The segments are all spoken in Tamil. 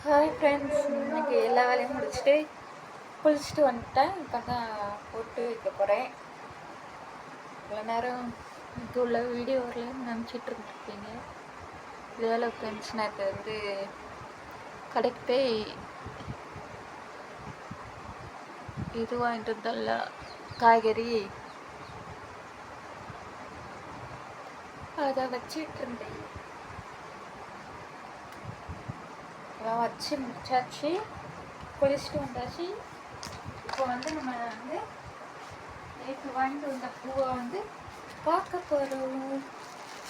ஹாய் ஃப்ரெண்ட்ஸ், இன்னைக்கு எல்லா வேலையும் முடிச்சுட்டு குளிச்சுட்டு வந்துட்டேன். இப்போ தான் போட்டு வைக்க போகிறேன். இவ்வளோ நேரம் இது உள்ள வீடியோ வரலன்னு நினச்சிட்டு இருந்துருப்பீங்க. இதேல ஃப்ரெண்ட்ஸ், நான் இப்போ கடைக்கு போய் இது வாங்கிட்டு வந்தல காய்கறி, அதை வச்சிட்டு இருந்தேன். வச்சு முடிச்சாச்சு, குளிச்சுட்டு வந்தாச்சு. இப்போ நம்ம நேற்று வாங்கிட்டு வந்த பூவை பார்க்க போகிறோம்.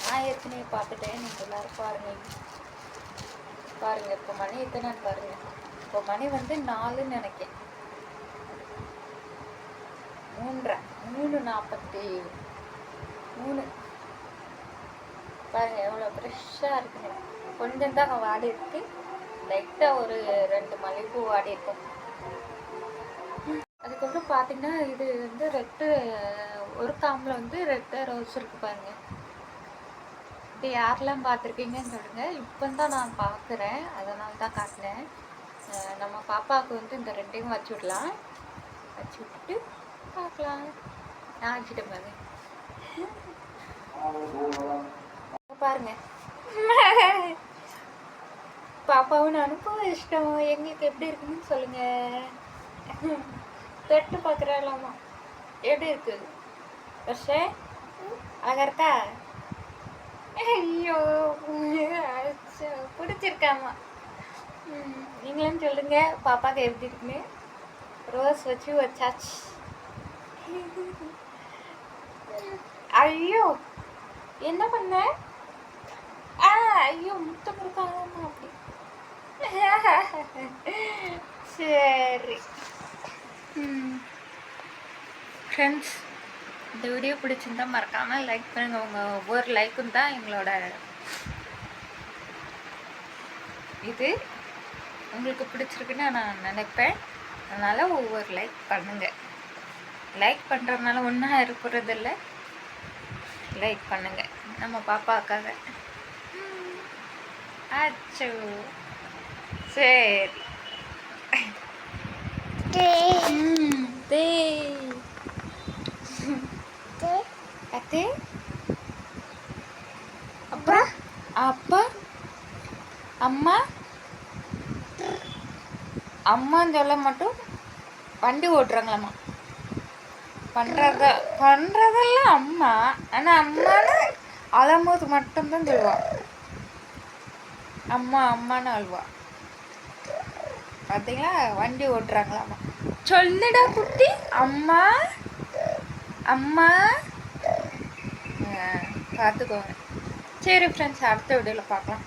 நான் ஏற்கனவே பார்த்துட்டேன், நீங்கள் எல்லோரும் பாருங்கள். இப்போ மணி எத்தனைன்னு பாருங்கள். இப்போ மணி 4ன்னு நினைக்கிறேன், 3:43 பாருங்கள் எவ்வளோ ஃப்ரெஷ்ஷாக இருக்குங்க. கொஞ்சம் தான் வாடி இருக்கு, லைட்டாக ஒரு 2 மல்லிகைப்பூ வாடி இருக்கும். அதுக்கப்புறம் பார்த்தீங்கன்னா இது ரெட்டு, ஒரு காம்பில் ரெட்டு ரோஸ் இருக்குது பாருங்க. இது யாரெல்லாம் பார்த்துருக்கீங்கன்னு சொல்லுங்கள். இப்போ தான் நான் பார்க்குறேன், அதனால தான் காட்டினேன். நம்ம பாப்பாவுக்கு இந்த ரெண்டையும் வச்சு விடலாம். வச்சு விட்டுட்டு பார்க்கலாம். நான் வச்சுட்டேன் பாருங்க. பாப்பாவும் நானும் இஷ்டம். எங்களுக்கு எப்படி இருக்குன்னு சொல்லுங்க. தொட்டு பார்க்குறாலாமா, எப்படி இருக்கு? வருஷே அழகா இருக்கா? ஐயோ, பிடிச்சிருக்காமா. நீங்களும் சொல்லுங்க பாப்பாவுக்கு எப்படி இருக்குன்னு. ரோஸ் வச்சாச்சு. ஐயோ, என்ன பண்ண? ஐயோ, முத்தம் கொடுக்காம அப்படி. சரி ஃப்ரெண்ட்ஸ், இந்த வீடியோ பிடிச்சிருந்தா மறக்காமல் லைக் பண்ணுங்கள். உங்கள் ஒவ்வொரு லைக்கும் தான் எங்களோட இது. உங்களுக்கு பிடிச்சிருக்குன்னு நான் நினைப்பேன். அதனால் ஒவ்வொரு லைக் பண்ணுங்கள். லைக் பண்ணுறதுனால ஒன்றும் இருக்கிறதில்ல. லைக் பண்ணுங்கள் நம்ம பாப்பாக்காக. அச்சோ, சரி. அத்தே, அப்புறம் அப்பா, அம்மா, அம்மான்னு சொல்ல மட்டும் வண்டி ஓட்டுறாங்களாம்மா. பண்ணுறதெல்லாம் அம்மா, ஆனால் அம்மான்னு அழும்போது மட்டும்தான் சொல்லுவாள். அம்மான்னு அழுவா. பார்த்தீங்களா, வண்டி ஓட்டுறாங்களாம்மா. சொல்லுடா குட்டி, அம்மா பார்த்துக்கோங்க. சரி ஃப்ரெண்ட்ஸ், அடுத்த வீடியோவில் பார்க்கலாம்.